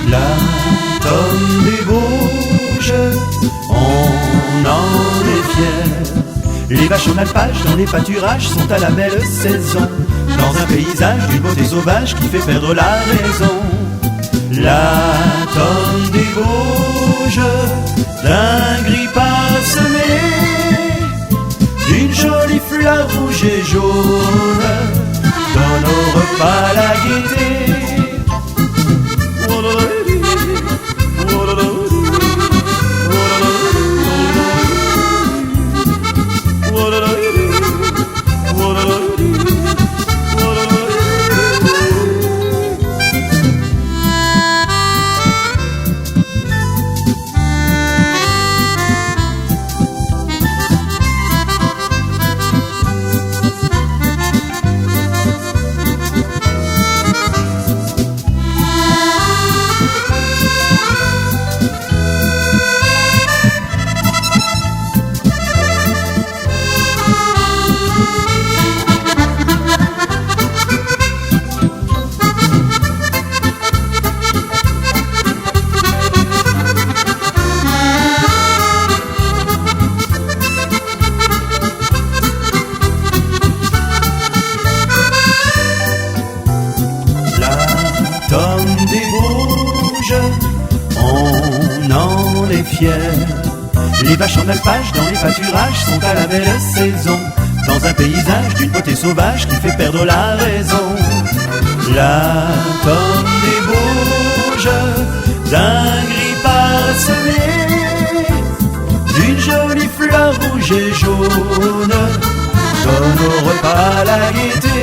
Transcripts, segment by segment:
L'automne des Bauges, on en est fier. Les vaches en alpage dans les pâturages sont à la belle saison, dans un paysage d'une beauté sauvage qui fait perdre la raison. L'automne des Bauges, d'un gris parsemé, d'une jolie fleur rouge et jaune, donne au repas la gaieté. L'automne des Bauges, on en est fier. Les vaches en alpage dans les pâturages sont à la belle saison, dans un paysage d'une beauté sauvage qui fait perdre la raison. L'automne des Bauges, d'un gris parsemé, d'une jolie fleur rouge et jaune, donne au repas la gaieté.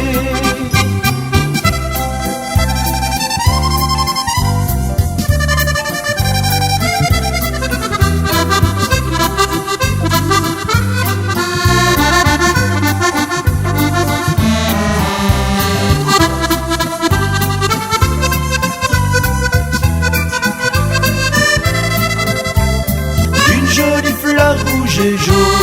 Jolie fleur rouge et jaune,